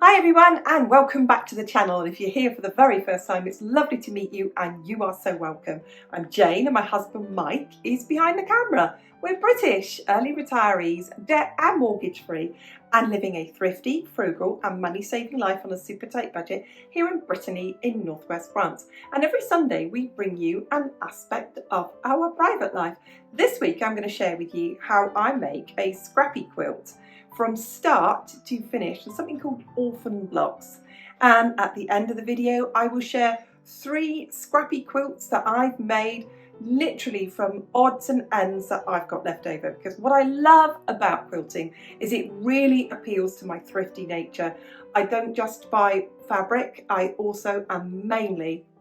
Hi everyone and welcome back to the channel. If you're here for the very first time, it's lovely to meet you and you are so welcome. I'm Jane and my husband Mike is behind the camera. We're British, early retirees, debt and mortgage free and living a thrifty, frugal and money saving life on a super tight budget here in Brittany in northwest France. And every Sunday we bring you an aspect of our private life. This week I'm going to share with you how I make a scrappy quilt from start to finish, and something called Orphan blocks. And at the end of the video I will share 3 scrappy quilts that I've made literally from odds and ends that I've got left over, because what I love about quilting is it really appeals to my thrifty nature. I don't just buy fabric, I also am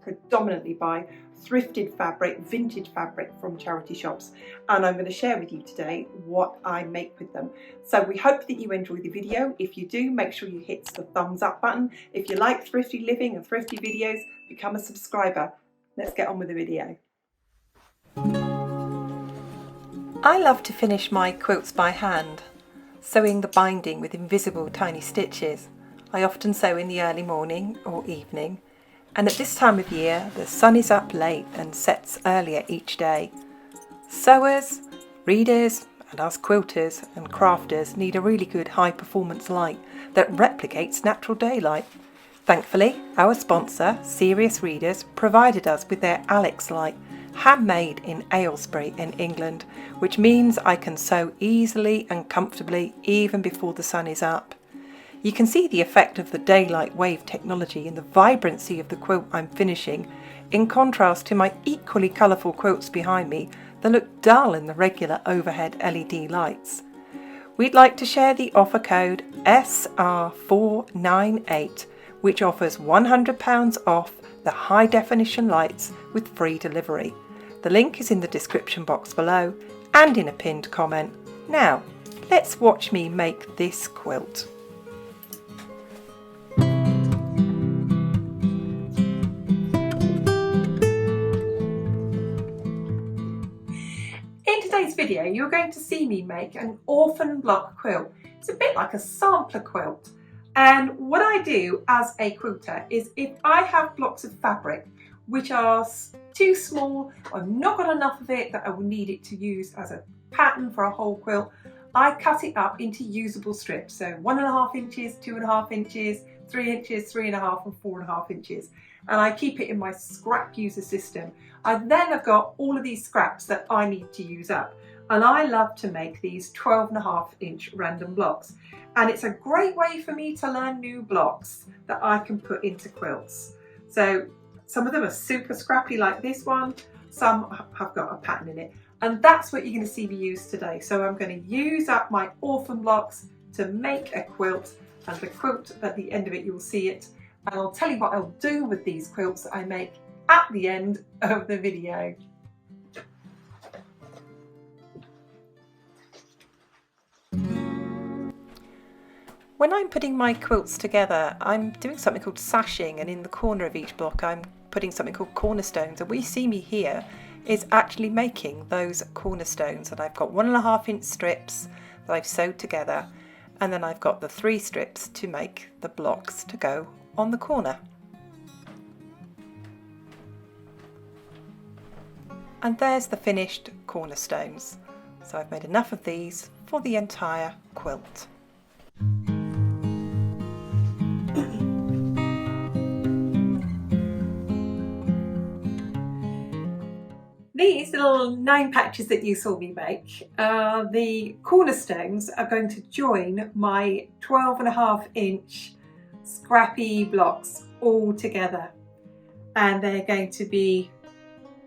predominantly buy thrifted fabric, vintage fabric from charity shops, and I'm going to share with you today what I make with them. So we hope that you enjoy the video. If you do, make sure you hit the thumbs up button. If you like thrifty living and thrifty videos, become a subscriber. Let's get on with the video. I love to finish my quilts by hand, sewing the binding with invisible tiny stitches. I often sew in the early morning or evening, and at this time of year the sun is up late and sets earlier each day. Sewers, readers and us quilters and crafters need a really good high performance light that replicates natural daylight. Thankfully, our sponsor, Serious Readers, provided us with their Alex light, handmade in Aylesbury in England, which means I can sew easily and comfortably even before the sun is up. You can see the effect of the daylight wave technology in the vibrancy of the quilt I'm finishing, in contrast to my equally colourful quilts behind me that look dull in the regular overhead LED lights. We'd like to share the offer code SR498, which offers £100 off the high definition lights with free delivery. The link is in the description box below and in a pinned comment. Now, let's watch me make this quilt. In today's video, you're going to see me make an orphan block quilt. It's a bit like a sampler quilt. And what I do as a quilter is, if I have blocks of fabric which are too small, or I've not got enough of it that I will need it to use as a pattern for a whole quilt, I cut it up into usable strips. So 1.5 inches, 2.5 inches, 3 inches, 3.5 and 4.5 inches. And I keep it in my scrap user system. I then have got all of these scraps that I need to use up. And I love to make these 12.5 inch random blocks. And it's a great way for me to learn new blocks that I can put into quilts. So some of them are super scrappy like this one. Some have got a pattern in it. And that's what you're going to see me use today. So I'm going to use up my orphan blocks to make a quilt. And the quilt, at the end of it, you'll see it. And I'll tell you what I'll do with these quilts that I make at the end of the video. When I'm putting my quilts together, I'm doing something called sashing, and in the corner of each block I'm putting something called cornerstones. And what you see me here is actually making those cornerstones. And I've got 1.5 inch strips that I've sewed together, and then I've got the 3 strips to make the blocks to go on the corner. And there's the finished cornerstones. So I've made enough of these for the entire quilt. These little 9 patches that you saw me make, the cornerstones are going to join my 12.5 inch scrappy blocks all together, and they're going to be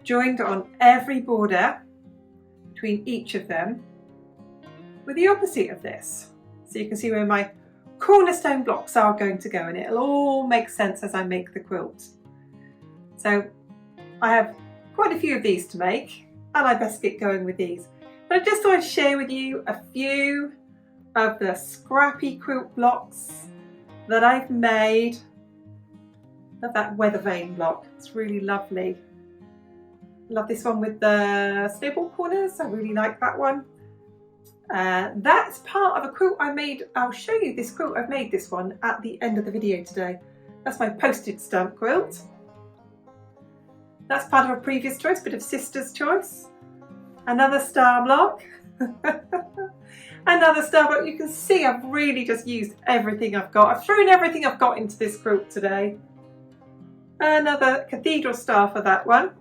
joined on every border between each of them with the opposite of this. So you can see where my cornerstone blocks are going to go, and it'll all make sense as I make the quilt. So I have quite a few of these to make, and I best get going with these. But I just thought I'd share with you a few of the scrappy quilt blocks that I've made. Love that weather vane block, it's really lovely. Love this one with the snowball corners, I really like that one. That's part of a quilt I made. I'll show you this quilt. I've made this one at the end of the video today. That's my postage stamp quilt. That's part of a previous choice, bit of sister's choice. Another star block. Another star block. You can see I've really just used everything I've got. I've thrown everything I've got into this quilt today. Another cathedral star for that one.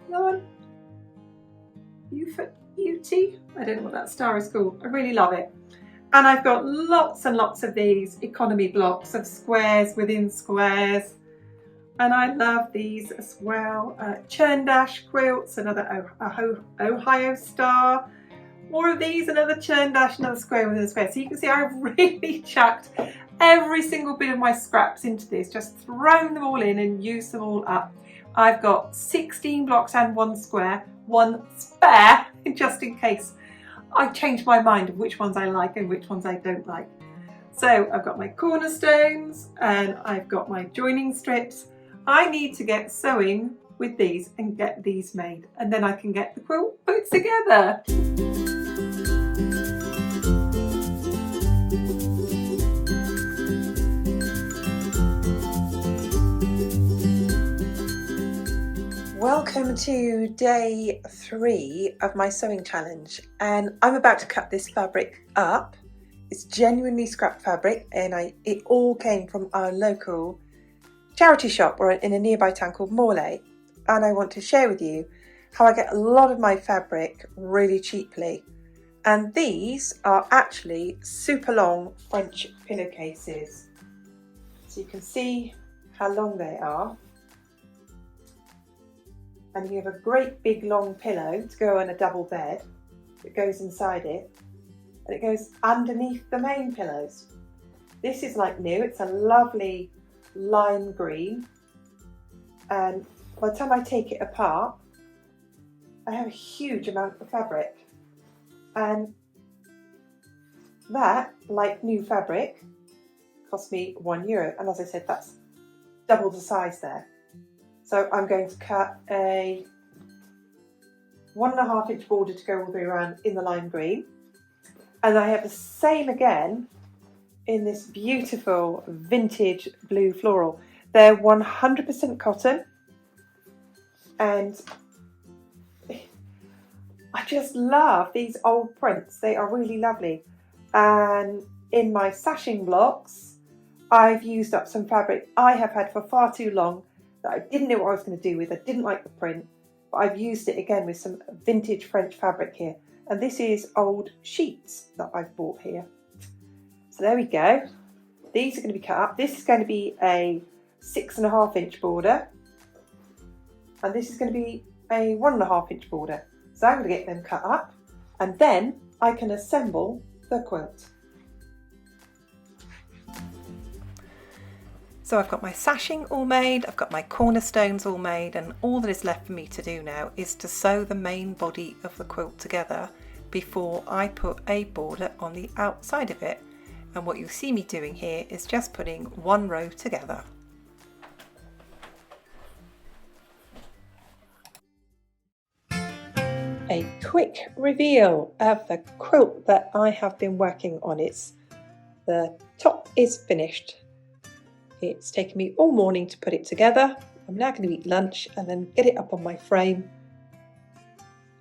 Another one. Beauty. I don't know what that star is called. I really love it. And I've got lots and lots of these economy blocks of squares within squares. And I love these as well. Churn dash quilts, another Ohio star. More of these, another churn dash, another square within a square. So you can see I've really chucked every single bit of my scraps into this, just thrown them all in and used them all up. I've got 16 blocks and one square, one spare, just in case I change my mind of which ones I like and which ones I don't like. So I've got my cornerstones and I've got my joining strips. I need to get sewing with these and get these made, and then I can get the quilt put together. Welcome to day 3 of my sewing challenge, and I'm about to cut this fabric up. It's genuinely scrap fabric, and it all came from our local charity shop or in a nearby town called Morlaix, and I want to share with you how I get a lot of my fabric really cheaply. And these are actually super long French pillowcases, so you can see how long they are. And you have a great big long pillow to go on a double bed that goes inside it, and it goes underneath the main pillows. This is like new. It's a lovely lime green, and by the time I take it apart I have a huge amount of fabric, and that, like new fabric, cost me €1, and as I said, that's double the size there. So I'm going to cut a 1.5 inch border to go all the way around in the lime green, and I have the same again in this beautiful vintage blue floral. They're 100% cotton, and I just love these old prints. They are really lovely. And in my sashing blocks, I've used up some fabric I have had for far too long that I didn't know what I was going to do with. I didn't like the print, but I've used it again with some vintage French fabric here. And this is old sheets that I've bought here. So there we go. These are going to be cut up. This is going to be a 6.5 inch border, and this is going to be a 1.5 inch border. So I'm going to get them cut up, and then I can assemble the quilt. So I've got my sashing all made, I've got my cornerstones all made, and all that is left for me to do now is to sew the main body of the quilt together before I put a border on the outside of it. And what you'll see me doing here is just putting one row together. A quick reveal of the quilt that I have been working on. The top is finished. It's taken me all morning to put it together. I'm now going to eat lunch and then get it up on my frame.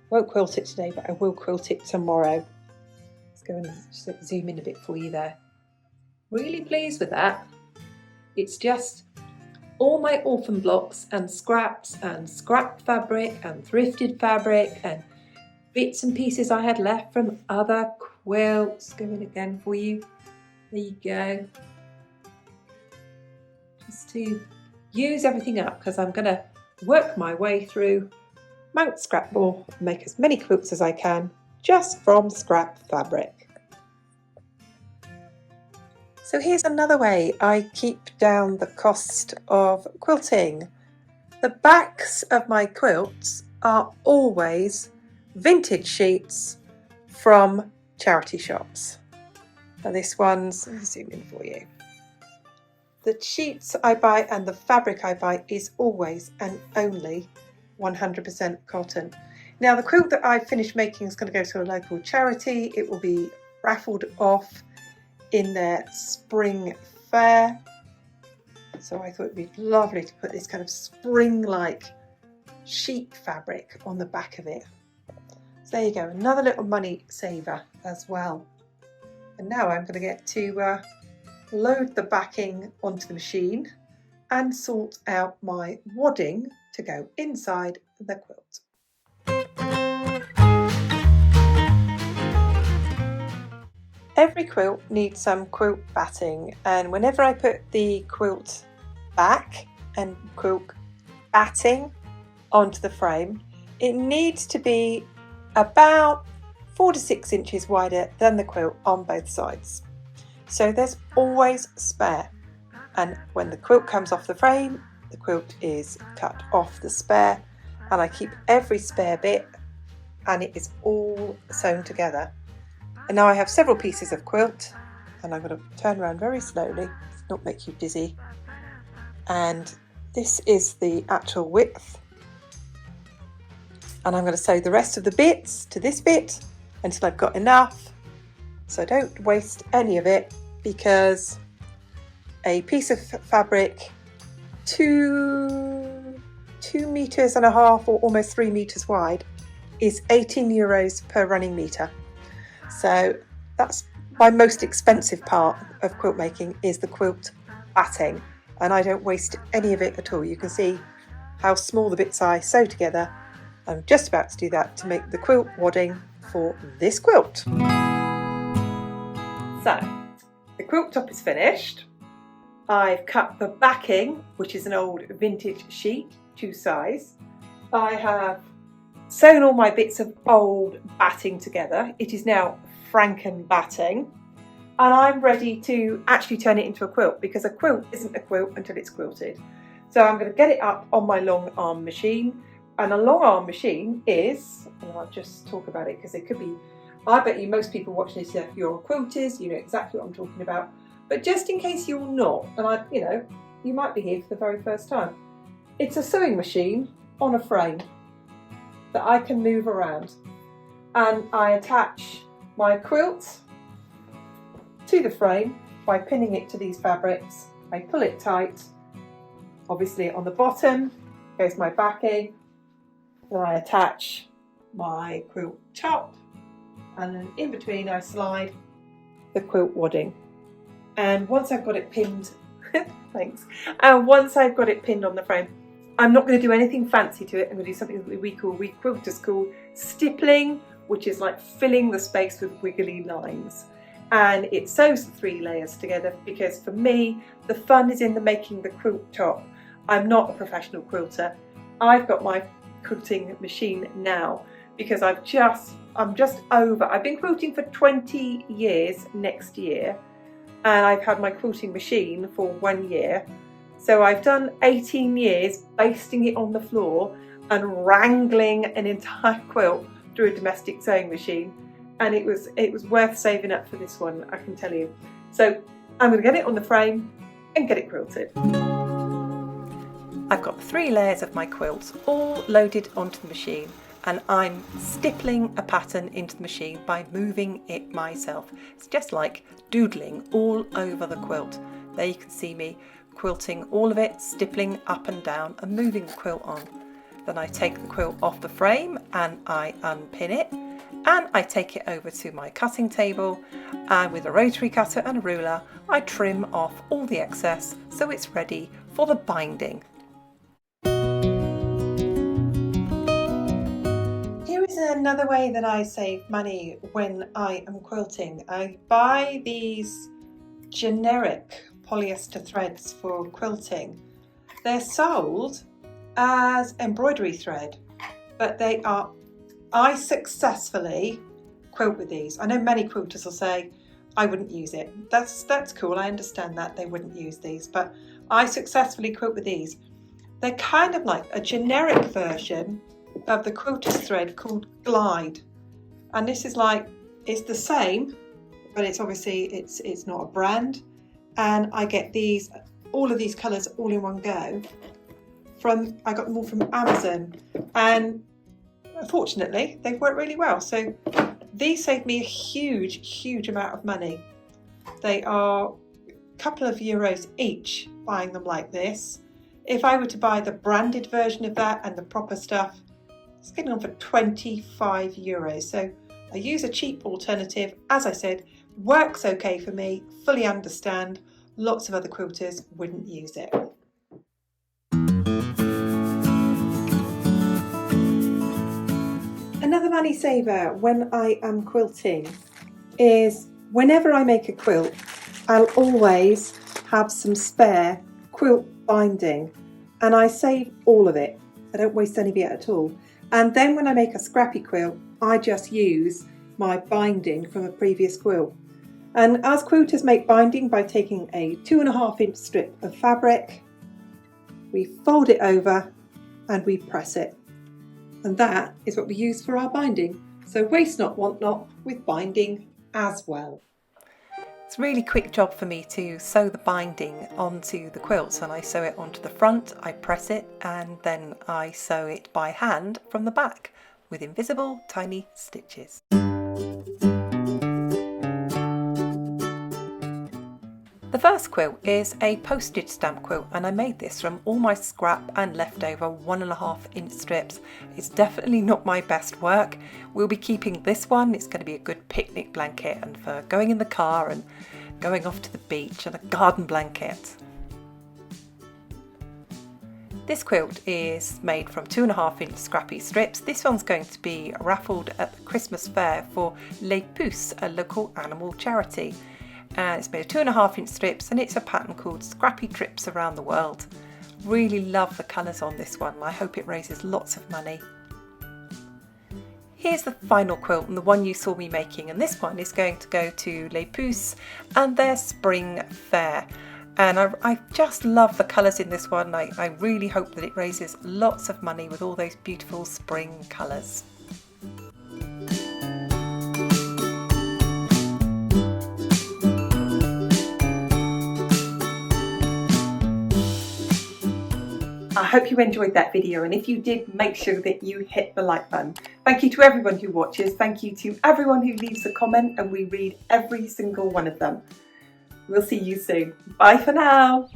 Won't quilt it today, but I will quilt it tomorrow. Let's go and just zoom in a bit for you there. Really pleased with that. It's just all my Orphan blocks and scraps and scrap fabric and thrifted fabric and bits and pieces I had left from other quilts. Go in again for you. There you go. Just to use everything up, because I'm going to work my way through Mount Scrapball and make as many quilts as I can just from scrap fabric. So here's another way I keep down the cost of quilting. The backs of my quilts are always vintage sheets from charity shops. Now this one's, I'll zoom in for you. The sheets I buy and the fabric I buy is always and only 100% cotton. Now the quilt that I've finished making is going to go to a local charity. It will be raffled off in their spring fair. So I thought it'd be lovely to put this kind of spring-like sheep fabric on the back of it. So there you go, another little money saver as well. And now I'm going to get to load the backing onto the machine and sort out my wadding to go inside the quilt. Every quilt needs some quilt batting, and whenever I put the quilt back and quilt batting onto the frame, it needs to be about 4 to 6 inches wider than the quilt on both sides. So there's always spare, and when the quilt comes off the frame, the quilt is cut off the spare, and I keep every spare bit and it is all sewn together. And now I have several pieces of quilt, and I'm going to turn around very slowly, not make you dizzy. And this is the actual width. And I'm going to sew the rest of the bits to this bit until I've got enough. So don't waste any of it, because a piece of fabric 2.5 meters or almost 3 meters wide is €18 per running metre. So that's my most expensive part of quilt making, is the quilt batting, and I don't waste any of it at all. You can see how small the bits I sew together. I'm just about to do that to make the quilt wadding for this quilt. So the quilt top is finished. I've cut the backing, which is an old vintage sheet, to size. I have sewn all my bits of old batting together. It is now Franken batting, and I'm ready to actually turn it into a quilt, because a quilt isn't a quilt until it's quilted. So I'm going to get it up on my long arm machine, and a long arm machine is, and I'll just talk about it because it could be, I bet you most people watching this, if you're quilters, you know exactly what I'm talking about, but just in case you're not, and you might be here for the very first time, it's a sewing machine on a frame that I can move around, and I attach my quilt to the frame by pinning it to these fabrics. I pull it tight. Obviously on the bottom goes my backing, then I attach my quilt top, and then in between I slide the quilt wadding. And once I've got it pinned, thanks, and once I've got it pinned on the frame, I'm not going to do anything fancy to it. I'm going to do something that we quilters call stippling, which is like filling the space with wiggly lines. And it sews the 3 layers together, because for me, the fun is in the making the quilt top. I'm not a professional quilter. I've got my quilting machine now because I've been quilting for 20 years next year, and I've had my quilting machine for 1 year. So I've done 18 years basting it on the floor and wrangling an entire quilt through a domestic sewing machine, and it was worth saving up for this one, I can tell you. So I'm going to get it on the frame and get it quilted. I've got 3 layers of my quilts all loaded onto the machine, and I'm stippling a pattern into the machine by moving it myself. It's just like doodling all over the quilt. There you can see me quilting all of it, stippling up and down and moving the quilt on. Then I take the quilt off the frame and I unpin it, and I take it over to my cutting table, and with a rotary cutter and a ruler I trim off all the excess so it's ready for the binding. Here is another way that I save money when I am quilting. I buy these generic polyester threads for quilting. They're sold as embroidery thread, but I successfully quilt with these. I know many quilters will say I wouldn't use it. That's cool, I understand that they wouldn't use these, but I successfully quilt with these. They're kind of like a generic version of the quilter's thread called Glide, and this is like, it's the same, but it's obviously it's not a brand. And I get all of these colours all in one go. I got them all from Amazon, and fortunately they've worked really well. So these saved me a huge amount of money. They are a couple of euros each buying them like this. If I were to buy the branded version of that and the proper stuff, it's getting on for 25 euros. So I use a cheap alternative. As I said, works okay for me, fully understand. Lots of other quilters wouldn't use it. Another money saver when I am quilting is whenever I make a quilt, I'll always have some spare quilt binding, and I save all of it. I don't waste any of it at all. And then when I make a scrappy quilt, I just use my binding from a previous quilt. And as quilters make binding by taking a 2.5 inch strip of fabric, we fold it over and we press it. And that is what we use for our binding. So waste not, want not with binding as well. It's a really quick job for me to sew the binding onto the quilts, and I sew it onto the front, I press it, and then I sew it by hand from the back with invisible tiny stitches. The first quilt is a postage stamp quilt, and I made this from all my scrap and leftover 1.5 inch strips. It's definitely not my best work. We'll be keeping this one. It's going to be a good picnic blanket and for going in the car and going off to the beach, and a garden blanket. This quilt is made from 2.5 inch scrappy strips. This one's going to be raffled at the Christmas fair for Les Pouces, a local animal charity. And it's made of 2.5 inch strips, and it's a pattern called Scrappy Trips Around the World. Really love the colours on this one. I hope it raises lots of money. Here's the final quilt, and the one you saw me making, and this one is going to go to Les Pouces and their spring fair. And I just love the colours in this one. I really hope that it raises lots of money with all those beautiful spring colours. I hope you enjoyed that video, and if you did, make sure that you hit the like button. Thank you to everyone who watches, thank you to everyone who leaves a comment, and we read every single one of them. We'll see you soon. Bye for now.